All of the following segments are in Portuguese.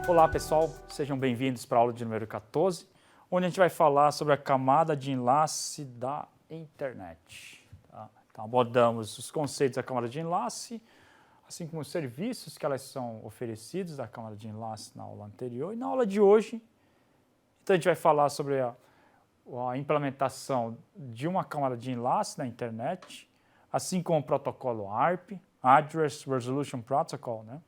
Olá pessoal, sejam bem-vindos para a aula de número 14, onde a gente vai falar sobre a camada de enlace da internet. Tá? Então abordamos os conceitos da camada de enlace, assim como os serviços que elas são oferecidos da camada de enlace na aula anterior. E na aula de hoje, então a gente vai falar sobre a implementação de uma camada de enlace na internet, assim como o protocolo ARP, Address Resolution Protocol, né?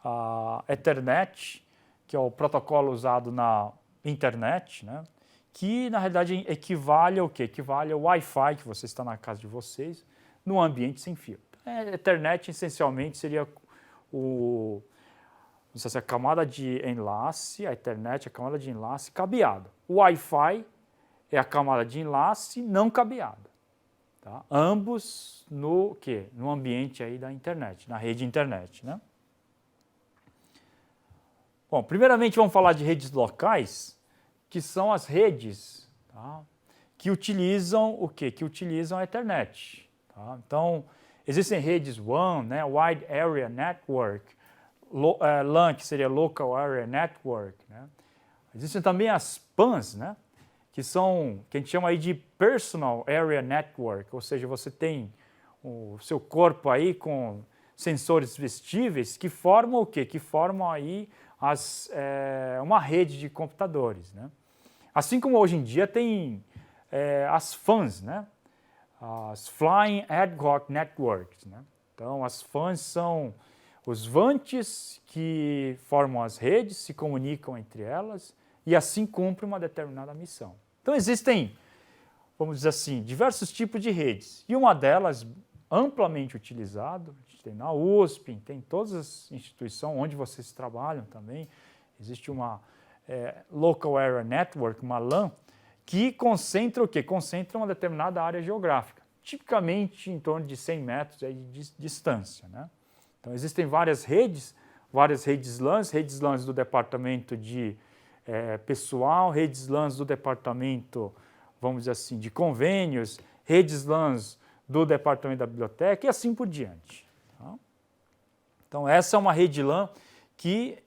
A Ethernet, que é o protocolo usado na internet, né? Que na realidade equivale ao quê? Equivale ao Wi-Fi que você está na casa de vocês, no ambiente sem fio. Ethernet essencialmente seria a camada de enlace, a Ethernet é a camada de enlace cabeada. O Wi-Fi é a camada de enlace não cabeada. Tá? Ambos no quê? No ambiente aí da internet, na rede internet, né? Bom, primeiramente vamos falar de redes locais, que são as redes, tá? Que utilizam o quê? Que utilizam a internet. Tá? Então, existem redes WAN, né? Wide Area Network, LAN, que seria Local Area Network, né? Existem também as PANs, né? Que a gente chama aí de Personal Area Network, ou seja, você tem o seu corpo aí com sensores vestíveis que formam o quê? Que formam aí uma rede de computadores, né? Assim como hoje em dia tem as FANs, né? As Flying Ad Hoc Networks, né? Então, as FANs são os vantes que formam as redes, se comunicam entre elas e assim cumprem uma determinada missão. Então, existem, vamos dizer assim, diversos tipos de redes. E uma delas, amplamente utilizada, a gente tem na USP, tem em todas as instituições onde vocês trabalham também, existe uma Local Area Network, uma LAN, que concentra o quê? Concentra uma determinada área geográfica, tipicamente em torno de 100 metros aí de distância, né? Então, existem várias redes LANs do departamento de pessoal, redes LANs do departamento, vamos dizer assim, de convênios, redes LANs do departamento da biblioteca e assim por diante. Tá? Então, essa é uma rede LAN que,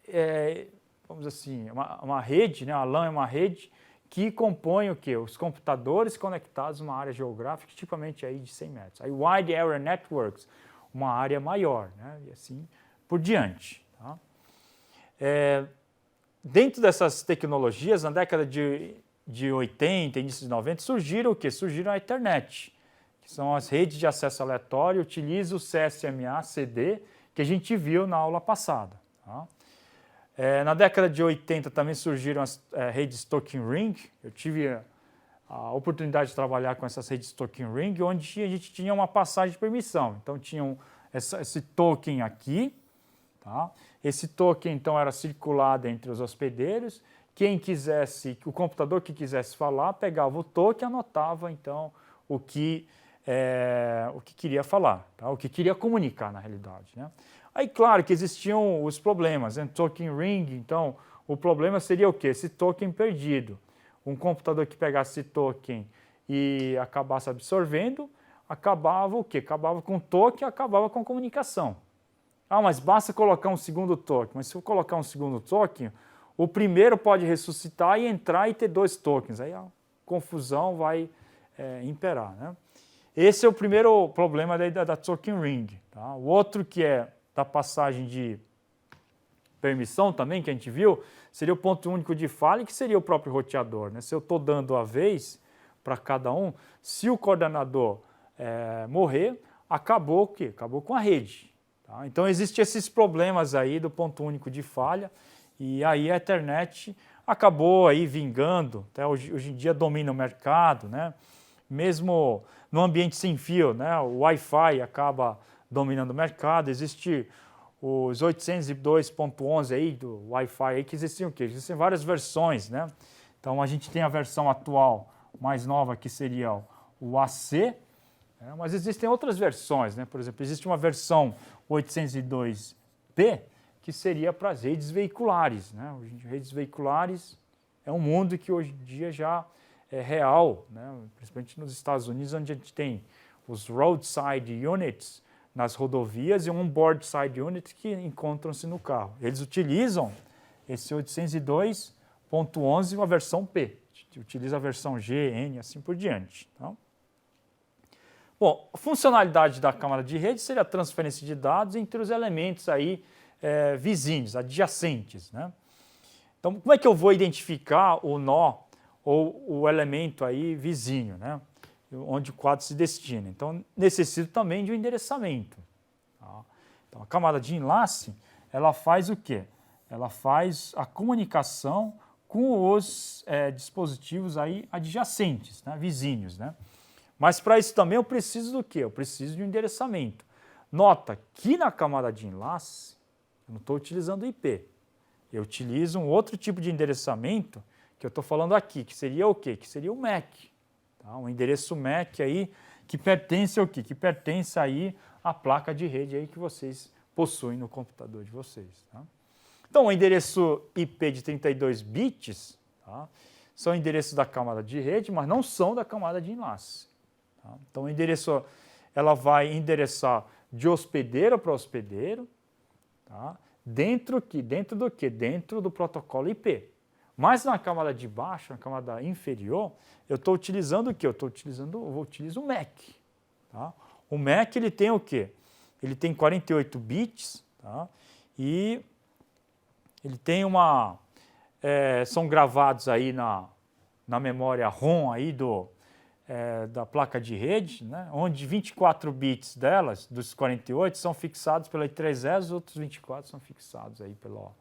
vamos dizer assim, uma rede, né? A LAN é uma rede que compõe o quê? Os computadores conectados a uma área geográfica, tipicamente aí de 100 metros. Aí, Wide Area Networks, uma área maior, né? E assim por diante. Tá? Dentro dessas tecnologias, na década de 80, início de 90, surgiram o quê? Surgiram a internet, que são as redes de acesso aleatório, utiliza o CSMA-CD, que a gente viu na aula passada. Tá? Na década de 80 também surgiram as redes Token Ring. Eu tive a oportunidade de trabalhar com essas redes Token Ring, onde a gente tinha uma passagem de permissão. Então, tinha esse token aqui, tá? Esse token, então, era circulado entre os hospedeiros. Quem quisesse, o computador que quisesse falar, pegava o token e anotava, então, o que queria falar, tá? O que queria comunicar, na realidade, né? Aí, claro que existiam os problemas, né? Token ring, então, o problema seria o quê? Esse token perdido. Um computador que pegasse esse token e acabasse absorvendo, acabava o quê? Acabava com o token, acabava com a comunicação. Ah, mas basta colocar um segundo token. Mas se eu colocar um segundo token, o primeiro pode ressuscitar e entrar e ter dois tokens. Aí a confusão vai imperar, né? Esse é o primeiro problema da Token Ring. Tá? O outro, que é da passagem de permissão também, que a gente viu, seria o ponto único de falha, que seria o próprio roteador, né? Se eu estou dando a vez para cada um, se o coordenador morrer, acabou o quê? Acabou com a rede. Tá? Então, existem esses problemas aí do ponto único de falha, e aí a internet acabou aí vingando, até hoje em dia domina o mercado, né? Mesmo no ambiente sem fio, né? O Wi-Fi acaba dominando o mercado, existe os 802.11 aí do Wi-Fi aí, que existem o quê? Existem várias versões, né? Então, a gente tem a versão atual mais nova, que seria o AC, né? Mas existem outras versões, né? Por exemplo, existe uma versão 802p, que seria para as redes veiculares, né? Redes veiculares é um mundo que hoje em dia já é real, né? Principalmente nos Estados Unidos, onde a gente tem os roadside units nas rodovias e um onboard side unit que encontram-se no carro. Eles utilizam esse 802.11, a versão P. Utiliza a versão G, N, assim por diante. Tá? Bom, a funcionalidade da camada de rede seria a transferência de dados entre os elementos aí, vizinhos, adjacentes. Né? Então, como é que eu vou identificar o nó ou o elemento aí vizinho, né? Onde o quadro se destina? Então, necessito também de um endereçamento. Tá? Então, a camada de enlace, ela faz o quê? Ela faz a comunicação com os dispositivos aí adjacentes, né? Vizinhos, né? Mas para isso também eu preciso do quê? Eu preciso de um endereçamento. Nota que na camada de enlace, eu não estou utilizando o IP. Eu utilizo um outro tipo de endereçamento que eu estou falando aqui, que seria o quê? Que seria o MAC. Tá? Um endereço MAC aí que pertence ao quê? Que pertence aí à placa de rede aí que vocês possuem no computador de vocês. Tá? Então, o endereço IP de 32 bits, tá? São endereços da camada de rede, mas não são da camada de enlace. Tá? Então, o endereço, ela vai endereçar de hospedeiro para hospedeiro, tá? Dentro do quê? Dentro do protocolo IP. Mas na camada de baixo, na camada inferior, eu estou utilizando o quê? Eu utilizo o MAC. Tá? O MAC, ele tem o quê? Ele tem 48 bits, tá? E ele tem são gravados aí na memória ROM aí da placa de rede, né? Onde 24 bits delas, dos 48, são fixados pela I3E, os outros 24 são fixados aí pela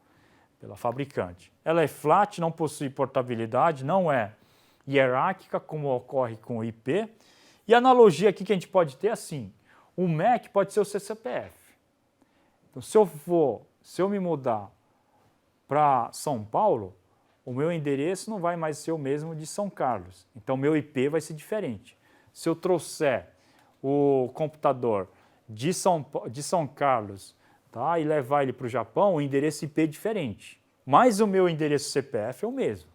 fabricante. Ela é flat, não possui portabilidade, não é hierárquica, como ocorre com o IP. E a analogia aqui que a gente pode ter é assim, o MAC pode ser o CCPF. Então, se eu me mudar para São Paulo, o meu endereço não vai mais ser o mesmo de São Carlos. Então, meu IP vai ser diferente. Se eu trouxer o computador de São Carlos, tá, e levar ele para o Japão, o endereço IP é diferente. Mas o meu endereço CPF é o mesmo.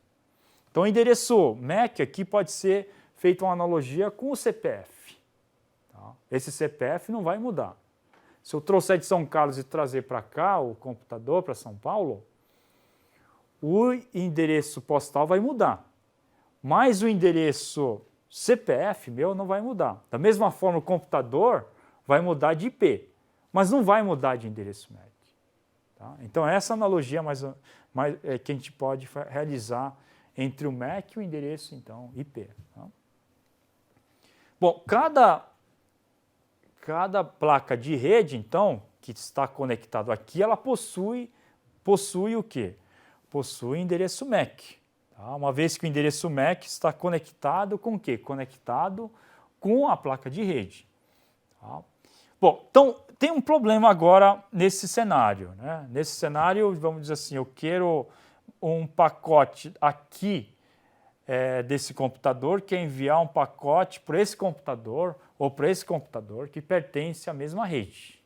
Então, o endereço MAC aqui pode ser feita uma analogia com o CPF. Tá? Esse CPF não vai mudar. Se eu trouxer de São Carlos e trazer para cá o computador, para São Paulo, o endereço postal vai mudar, mas o endereço CPF meu não vai mudar. Da mesma forma, o computador vai mudar de IP, mas não vai mudar de endereço MAC. Tá? Então, essa analogia que a gente pode realizar entre o MAC e o endereço, então, IP. Tá? Bom, cada placa de rede, então, que está conectado aqui, ela possui o quê? Possui endereço MAC. Tá? Uma vez que o endereço MAC está conectado com o quê? Conectado com a placa de rede. Tá? Bom, então tem um problema agora nesse cenário. Né? Nesse cenário, vamos dizer assim, eu quero um pacote aqui desse computador, que é enviar um pacote para esse computador ou para esse computador que pertence à mesma rede.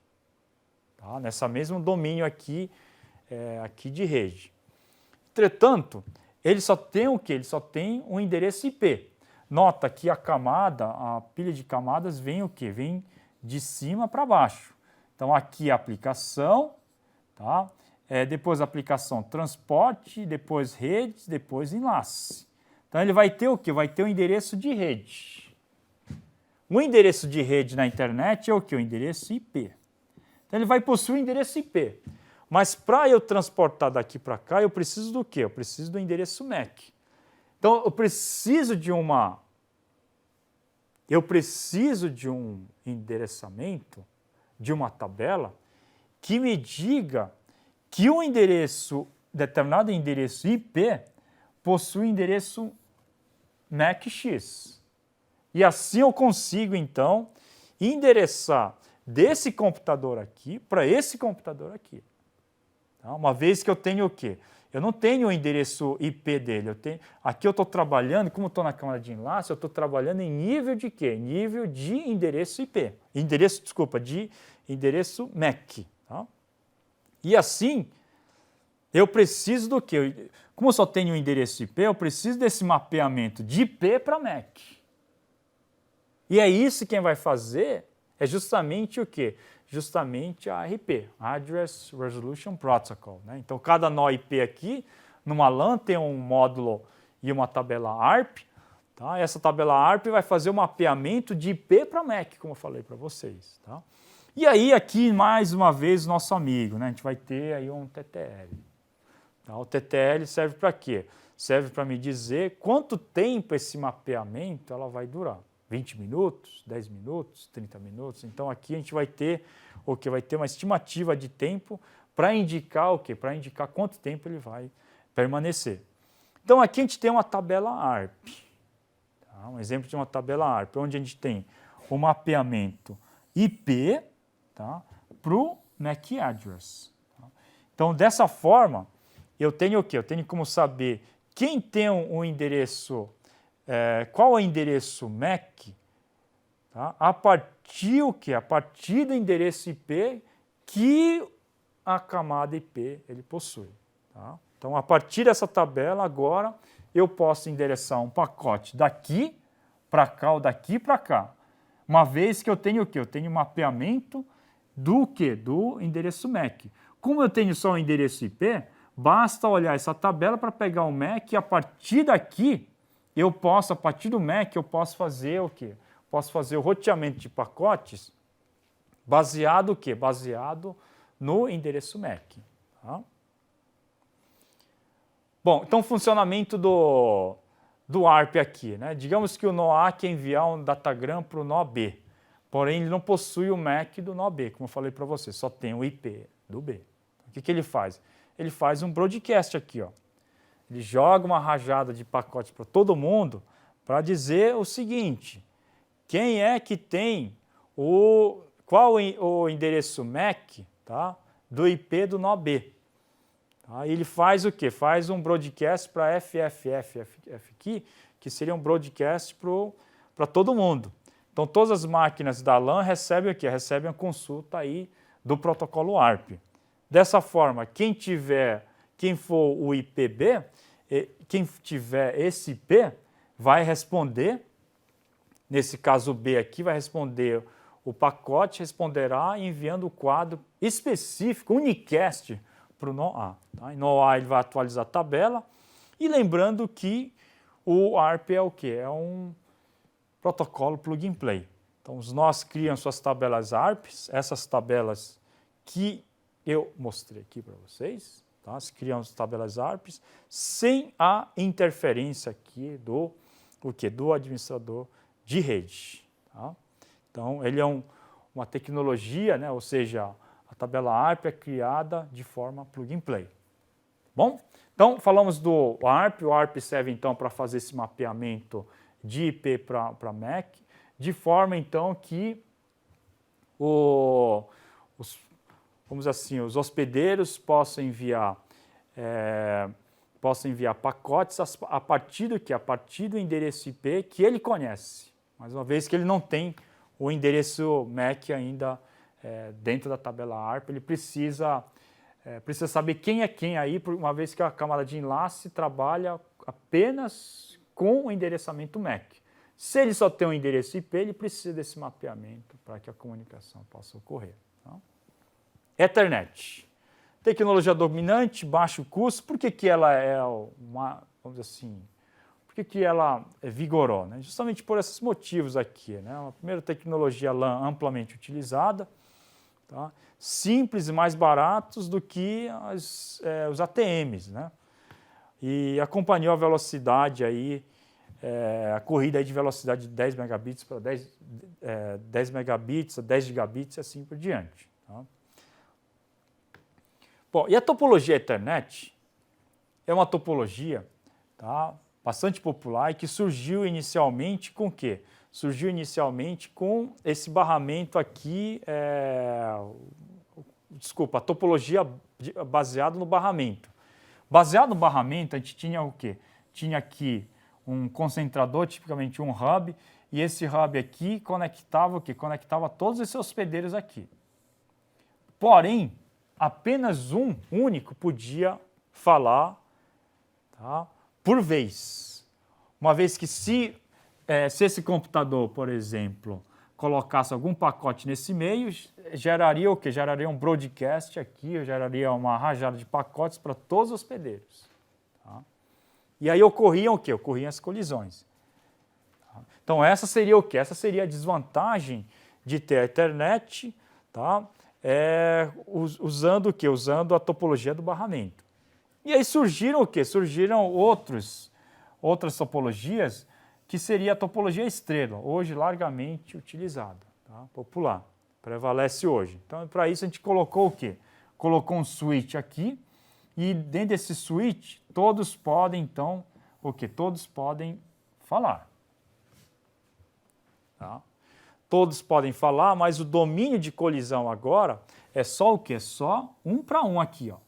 Tá? Nesse mesmo domínio aqui de rede. Entretanto, ele só tem o quê? Ele só tem um endereço IP. Nota que a pilha de camadas vem o quê? Vem de cima para baixo. Então, aqui a aplicação, tá? Depois a aplicação transporte, depois redes, depois enlace. Então, ele vai ter o quê? Vai ter o endereço de rede. O endereço de rede na internet é o quê? O endereço IP. Então, ele vai possuir o endereço IP. Mas para eu transportar daqui para cá, eu preciso do quê? Eu preciso do endereço MAC. Então, eu preciso de um endereçamento, de uma tabela, que me diga que determinado endereço IP possui endereço MAC-X. E assim eu consigo, então, endereçar desse computador aqui para esse computador aqui. Tá? Uma vez que eu tenho o quê? Eu não tenho o endereço IP dele. Aqui eu estou trabalhando, como estou na câmara de enlace, eu estou trabalhando em nível de quê? Nível de endereço IP. De endereço MAC. Tá? E assim, eu preciso do quê? Como eu só tenho o endereço IP, eu preciso desse mapeamento de IP para MAC. E é isso que quem vai fazer é justamente o quê? justamente a RP, Address Resolution Protocol, né? Então, cada nó IP aqui, numa LAN, tem um módulo e uma tabela ARP. Tá? Essa tabela ARP vai fazer um mapeamento de IP para MAC, como eu falei para vocês. Tá? E aí, aqui, mais uma vez, nosso amigo, né? A gente vai ter aí um TTL. Tá? O TTL serve para quê? Serve para me dizer quanto tempo esse mapeamento ela vai durar. 20 minutos, 10 minutos, 30 minutos. Então, aqui a gente vai ter o que? Vai ter uma estimativa de tempo para indicar o quê? Para indicar quanto tempo ele vai permanecer. Então, aqui a gente tem uma tabela ARP. Tá? Um exemplo de uma tabela ARP, onde a gente tem o mapeamento IP, tá? Para o MAC address. Tá? Então, dessa forma, eu tenho o quê? Eu tenho como saber quem tem um endereço, qual é o endereço MAC, tá? A partir o quê? A partir do endereço IP que a camada IP ele possui. Tá? Então, a partir dessa tabela, agora, eu posso endereçar um pacote daqui para cá ou daqui para cá. Uma vez que eu tenho o quê? Eu tenho mapeamento do quê? Do endereço MAC. Como eu tenho só o endereço IP, basta olhar essa tabela para pegar o MAC e a partir daqui, a partir do MAC, eu posso fazer o quê? Posso fazer o roteamento de pacotes baseado o quê? Baseado no endereço MAC. Tá? Bom, então o funcionamento do ARP aqui, né? Digamos que o nó A quer enviar um datagram para o nó B, porém ele não possui o MAC do nó B, como eu falei para você, só tem o IP do B. O que ele faz? Ele faz um broadcast aqui, ó. Ele joga uma rajada de pacotes para todo mundo para dizer o seguinte: quem é que tem qual o endereço MAC, tá, do IP do nó B. Tá? E ele faz o quê? Faz um broadcast para FFFF aqui, que seria um broadcast para todo mundo. Então, todas as máquinas da LAN recebem o quê? Recebem a consulta aí do protocolo ARP. Dessa forma, quem for o IPB, quem tiver esse IP, vai responder, nesse caso B aqui, vai responder o pacote, responderá enviando o quadro específico, unicast, para o nó A. Tá? E no A ele vai atualizar a tabela, e lembrando que o ARP é o quê? É um protocolo plug and play. Então, os nós criam suas tabelas ARPs, essas tabelas que eu mostrei aqui para vocês, tá? Se criam as tabelas ARPs, sem a interferência aqui do administrador de rede. Tá? Então, ele é uma tecnologia, né? Ou seja, a tabela ARP é criada de forma plug and play. Bom, então falamos do ARP. O ARP serve então para fazer esse mapeamento de IP para MAC, de forma então que vamos dizer assim, os hospedeiros possam enviar pacotes a partir do quê? A partir do endereço IP que ele conhece. Mais uma vez que ele não tem o endereço MAC ainda dentro da tabela ARP, ele precisa saber quem é quem aí, uma vez que a camada de enlace trabalha apenas com o endereçamento MAC. Se ele só tem um endereço IP, ele precisa desse mapeamento para que a comunicação possa ocorrer. Tá? Ethernet. Tecnologia dominante, baixo custo. Por que ela é vamos dizer assim, por que ela vigorou? Né? Justamente por esses motivos aqui. Né? A primeira tecnologia LAN amplamente utilizada, tá? Simples e mais baratos do que os ATMs. Né? E acompanhou a velocidade aí, a corrida aí de velocidade de 10 megabits para 10 megabits a 10 gigabits e assim por diante. Tá? Bom, e a topologia Ethernet é uma topologia, tá, bastante popular e que surgiu inicialmente com o quê? Surgiu inicialmente com esse barramento aqui, a topologia baseada no barramento. Baseado no barramento, a gente tinha o quê? Tinha aqui um concentrador, tipicamente um hub, e esse hub aqui conectava o quê? Conectava todos esses hospedeiros aqui. Porém, apenas um único podia falar, tá, por vez. Uma vez que se esse computador, por exemplo, colocasse algum pacote nesse meio, geraria o quê? Geraria um broadcast aqui, geraria uma rajada de pacotes para todos os hospedeiros. Tá? E aí ocorriam o quê? Ocorriam as colisões. Tá? Então essa seria o quê? Essa seria a desvantagem de ter a internet, tá? Usando o quê? Usando a topologia do barramento. E aí surgiram o quê? Surgiram outras topologias, que seria a topologia estrela, hoje largamente utilizada, tá? Popular, prevalece hoje. Então, para isso a gente colocou o quê? Colocou um switch aqui, e dentro desse switch, todos podem, então, o quê? Todos podem falar. Tá? Todos podem falar, mas o domínio de colisão agora é só o quê? É só 1 para 1 aqui, ó.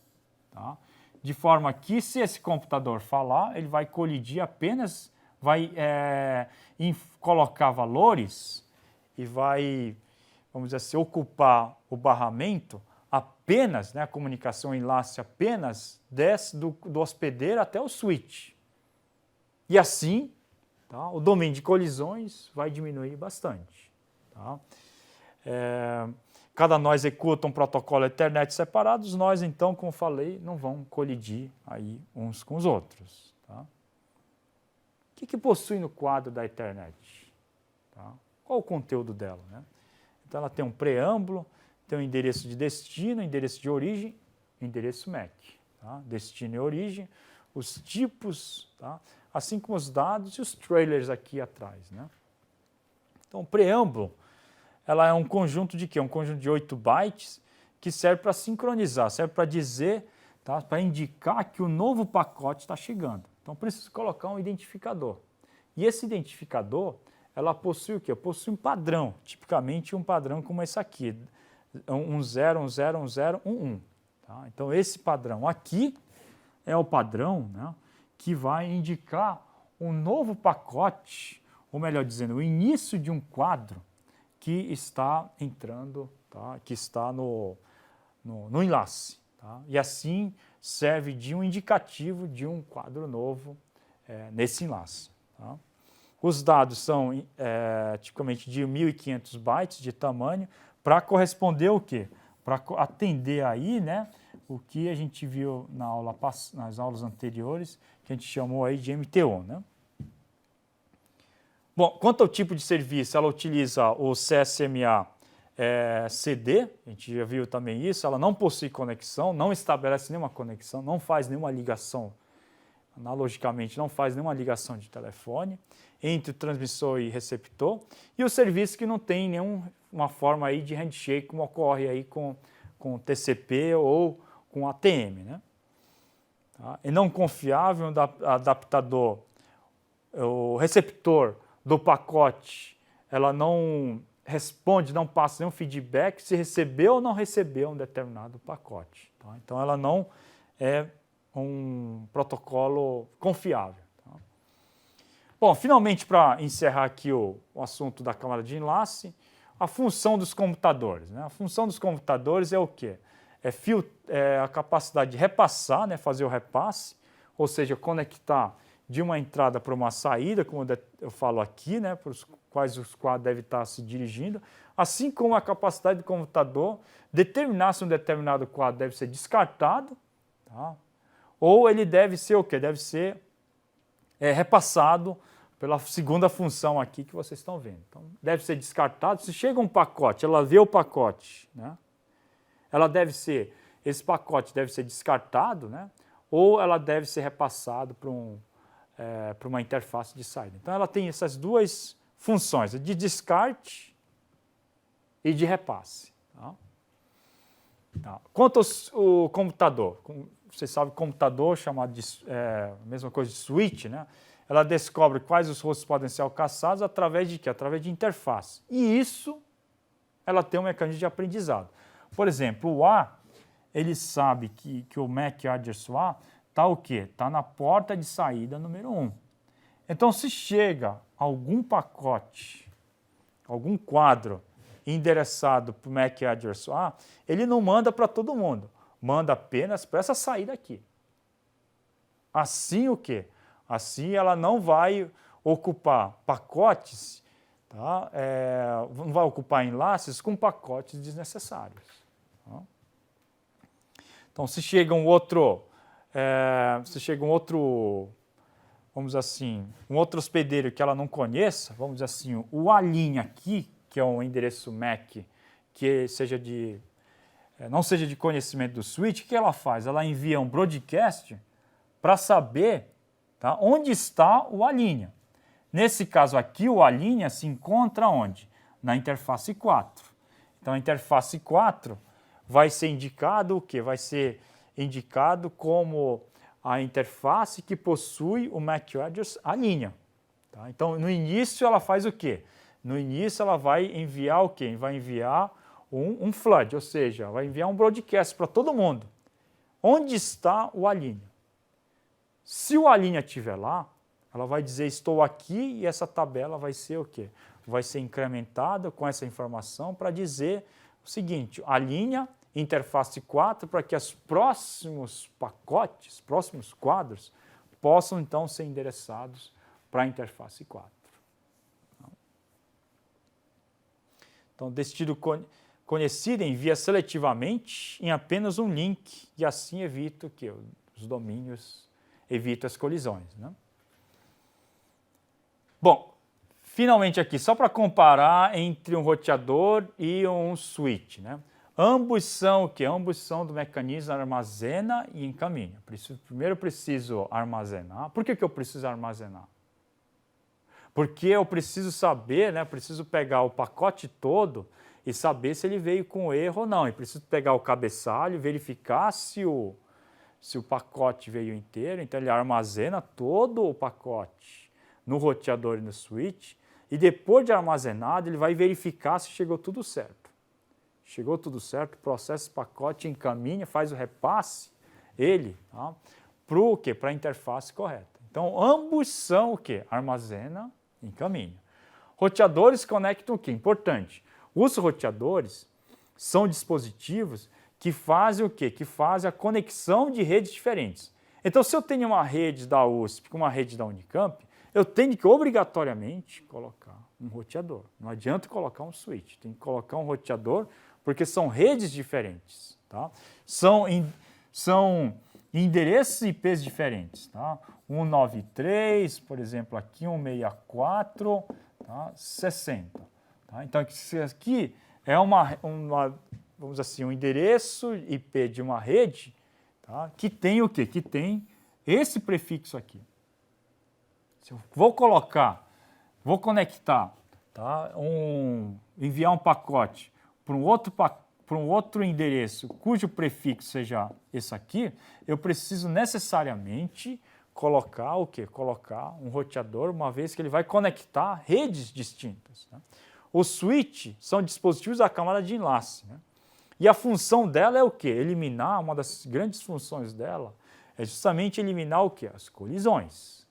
Tá? De forma que, se esse computador falar, ele vai colidir apenas, vai colocar valores e vai, vamos dizer assim, ocupar o barramento apenas, né, a comunicação enlace apenas desce do hospedeiro até o switch. E assim, tá, o domínio de colisões vai diminuir bastante. Tá? Cada nó executa um protocolo Ethernet separado, os nós, então, como falei, não vão colidir aí uns com os outros. Tá? O que possui no quadro da Ethernet? Tá? Qual o conteúdo dela? Né? Então, ela tem um preâmbulo, tem um endereço de destino, endereço de origem, endereço MAC. Tá? Destino e origem, os tipos, tá? Assim como os dados e os trailers aqui atrás. Né? Então, o preâmbulo, ela é um conjunto de quê? Um conjunto de 8 bytes que serve para sincronizar, serve para dizer, tá? Para indicar que o novo pacote está chegando. Então, preciso colocar um identificador. E esse identificador, ela possui o quê? Possui um padrão, tipicamente um padrão como esse aqui, 10101011. Tá? Então, esse padrão aqui é o padrão, né, que vai indicar um novo pacote, ou melhor dizendo, o início de um quadro que está entrando, tá, que está no enlace. Tá? E assim serve de um indicativo de um quadro novo nesse enlace. Tá? Os dados são tipicamente de 1.500 bytes de tamanho para corresponder o quê? Para atender aí, né, o que a gente viu nas aulas anteriores, que a gente chamou aí de MTO. Né? Bom, quanto ao tipo de serviço, ela utiliza o CSMA CD, a gente já viu também isso, ela não possui conexão, não estabelece nenhuma conexão, não faz nenhuma ligação, analogicamente não faz nenhuma ligação de telefone entre o transmissor e receptor, e o serviço que não tem nenhuma forma aí de handshake, como ocorre aí com TCP ou com ATM. Né? Tá? É não confiável, adaptador, o receptor do pacote, ela não responde, não passa nenhum feedback se recebeu ou não recebeu um determinado pacote. Tá? Então, ela não é um protocolo confiável. Tá? Bom, finalmente, para encerrar aqui o assunto da camada de enlace, a função dos computadores. Né? A função dos computadores é o quê? É a capacidade de repassar, né? Fazer o repasse, ou seja, conectar de uma entrada para uma saída, como eu falo aqui, né, para os quais os quadros devem estar se dirigindo, assim como a capacidade do computador determinar se um determinado quadro deve ser descartado, tá? Ou ele deve ser o quê? Deve ser repassado pela segunda função aqui que vocês estão vendo. Então, deve ser descartado. Se chega um pacote, ela vê o pacote, né? Esse pacote deve ser descartado, né? Ou ela deve ser repassado para uma interface de saída. Então, ela tem essas duas funções, de descarte e de repasse. Tá? Tá. Quanto ao computador, você sabe, computador chamado de mesma coisa de switch, né? Ela descobre quais os hostes podem ser alcançados através de quê? Através de interface. E isso, ela tem um mecanismo de aprendizado. Por exemplo, o A, ele sabe que o MAC address A está o quê? Está na porta de saída número 1. Então, se chega algum pacote, algum quadro endereçado para o MAC address A, ele não manda para todo mundo, manda apenas para essa saída aqui. Assim o quê? Assim ela não vai ocupar pacotes, tá? Não vai ocupar enlaces com pacotes desnecessários. Tá? Então, se chega um outro, vamos dizer assim, um outro hospedeiro que ela não conheça, vamos dizer assim, o Alinha aqui, que é um endereço MAC que não seja de conhecimento do switch, o que ela faz? Ela envia um broadcast para saber, tá, onde está o Alinha. Nesse caso aqui, o Alinha se encontra onde? Na interface 4. Então, a interface 4 vai ser indicado o quê? Vai ser indicado como a interface que possui o MAC address Alinha. Tá? Então, no início, ela faz o quê? No início, ela vai enviar o quê? Vai enviar um flood, ou seja, vai enviar um broadcast para todo mundo. Onde está o Alinha? Se o Alinha estiver lá, ela vai dizer estou aqui e essa tabela vai ser o quê? Vai ser incrementada com essa informação para dizer o seguinte, Alinha, interface 4, para que os próximos pacotes, próximos quadros, possam então ser endereçados para a interface 4. Então, destino conhecido envia seletivamente em apenas um link e assim evita que os domínios evitam as colisões. Né? Bom, finalmente aqui, só para comparar entre um roteador e um switch. Né? Ambos são o quê? Ambos são do mecanismo armazena e encaminha. Primeiro eu preciso armazenar. Por que eu preciso armazenar? Porque eu preciso saber, né? Preciso pegar o pacote todo e saber se ele veio com erro ou não. E preciso pegar o cabeçalho, verificar se o pacote veio inteiro. Então ele armazena todo o pacote no roteador e no switch. E depois de armazenado, ele vai verificar se chegou tudo certo. Chegou tudo certo, processa esse pacote, encaminha, faz o repasse, tá, para o quê? Para a interface correta. Então, ambos são o quê? Armazena, encaminha. Roteadores conectam o quê? Importante. Os roteadores são dispositivos que fazem o quê? Que fazem a conexão de redes diferentes. Então, se eu tenho uma rede da USP com uma rede da Unicamp, eu tenho que obrigatoriamente colocar um roteador. Não adianta colocar um switch, tem que colocar um roteador, porque são redes diferentes. Tá? São endereços IPs diferentes. Tá? 193, por exemplo, aqui 164, tá? 60. Tá? Então, isso aqui é vamos dizer assim, um endereço IP de uma rede, tá? Que tem o quê? Que tem esse prefixo aqui. Se eu vou conectar, tá? Enviar um pacote para um outro endereço cujo prefixo seja esse aqui, eu preciso necessariamente colocar o quê? Colocar um roteador, uma vez que ele vai conectar redes distintas. Né? Os switch são dispositivos da camada de enlace. Né? E a função dela é o quê? Eliminar, uma das grandes funções dela é justamente eliminar o quê? As colisões.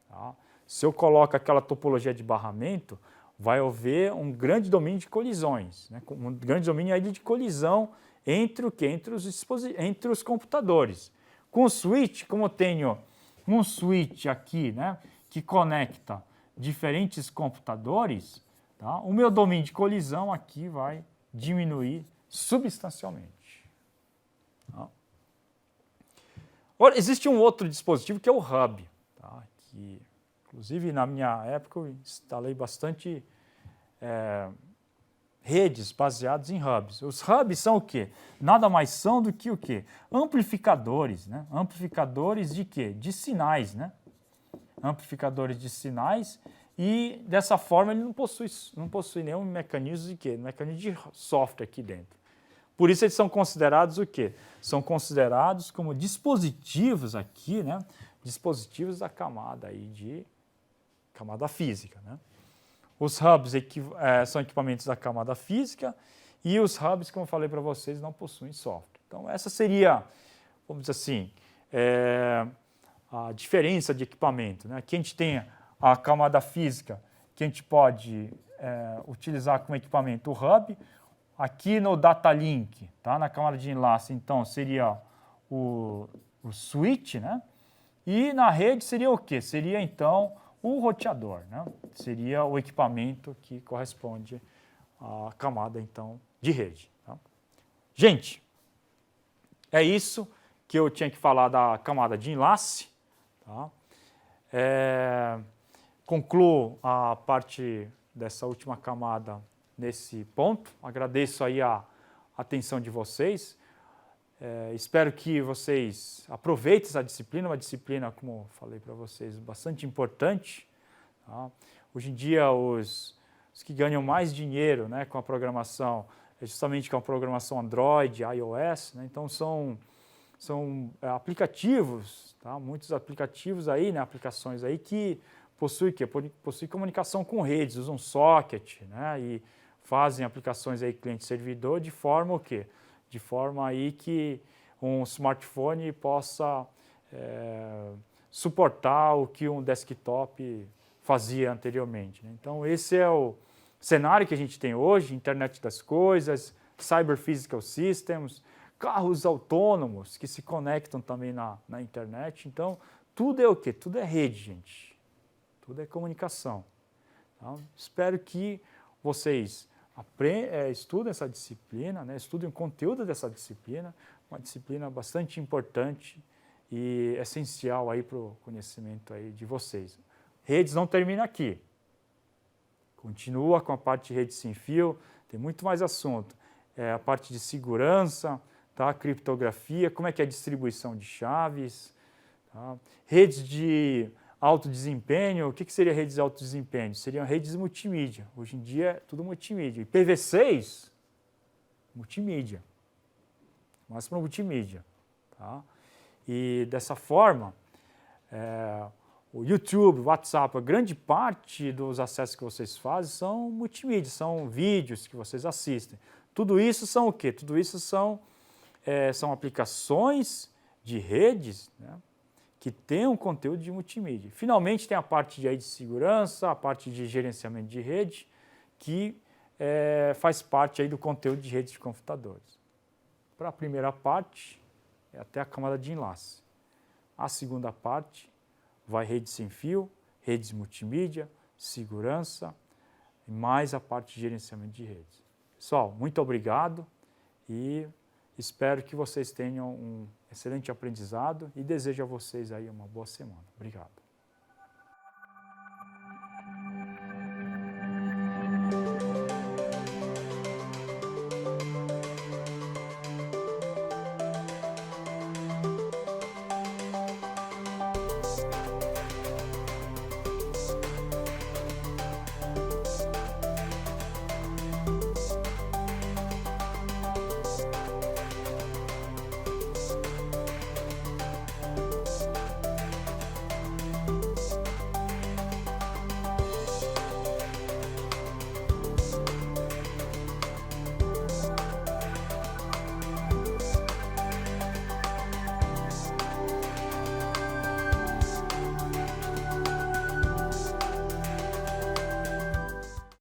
Tá? Se eu coloco aquela topologia de barramento, vai haver um grande domínio de colisões, né? Um grande domínio aí de colisão entre o quê? Entre os computadores. Com o switch, como eu tenho um switch aqui, né, que conecta diferentes computadores, tá? O meu domínio de colisão aqui vai diminuir substancialmente. Tá? Agora, existe um outro dispositivo que é o hub, tá? Que, inclusive, na minha época, eu instalei bastante redes baseadas em hubs. Os hubs são o quê? Nada mais são do que o quê? Amplificadores, né? Amplificadores de quê? De sinais, né? Amplificadores de sinais e, dessa forma, ele não possui nenhum mecanismo de quê? Mecanismo de software aqui dentro. Por isso, eles são considerados o quê? São considerados como dispositivos aqui, né? Dispositivos da camada camada física, né? Os hubs são equipamentos da camada física e os hubs, como eu falei para vocês, não possuem software. Então, essa seria, vamos dizer assim, a diferença de equipamento. Né? Aqui a gente tem a camada física, que a gente pode utilizar como equipamento o hub. Aqui no data link, tá? Na camada de enlace, então, seria o switch, né? E na rede seria o quê? Seria, então, o roteador, né? Seria o equipamento que corresponde à camada, então, de rede. Tá? Gente, é isso que eu tinha que falar da camada de enlace. Tá? Concluo a parte dessa última camada nesse ponto. Agradeço aí a atenção de vocês. Espero que vocês aproveitem essa disciplina, uma disciplina, como falei para vocês, bastante importante. Tá? Hoje em dia, os que ganham mais dinheiro, né, com a programação é justamente com a programação Android, iOS. Né? Então, são aplicativos, tá? Muitos aplicativos aí, né, aplicações aí que possuem comunicação com redes, usam socket, né, e fazem aplicações aí cliente-servidor de forma o quê? De forma aí que um smartphone possa suportar o que um desktop fazia anteriormente. Né? Então, esse é o cenário que a gente tem hoje, internet das coisas, cyber physical systems, carros autônomos que se conectam também na internet. Então, tudo é o quê? Tudo é rede, gente. Tudo é comunicação. Então, espero que vocês estudem essa disciplina, né? Estudem o conteúdo dessa disciplina, uma disciplina bastante importante e essencial aí para o conhecimento aí de vocês. Redes não termina aqui. Continua com a parte de rede sem fio, tem muito mais assunto. A parte de segurança, tá? Criptografia, como é que é a distribuição de chaves, tá? Redes de alto desempenho, o que seria redes de alto desempenho? Seriam redes multimídia. Hoje em dia é tudo multimídia. IPv6, multimídia. Mais para multimídia. Tá? E dessa forma, o YouTube, o WhatsApp, a grande parte dos acessos que vocês fazem são multimídia, são vídeos que vocês assistem. Tudo isso são o quê? Tudo isso são aplicações de redes, né, que têm um conteúdo de multimídia. Finalmente tem a parte de segurança, a parte de gerenciamento de rede, que faz parte aí do conteúdo de redes de computadores. Para a primeira parte, é até a camada de enlace. A segunda parte vai rede sem fio, redes multimídia, segurança, e mais a parte de gerenciamento de redes. Pessoal, muito obrigado e espero que vocês tenham um excelente aprendizado e desejo a vocês aí uma boa semana. Obrigado.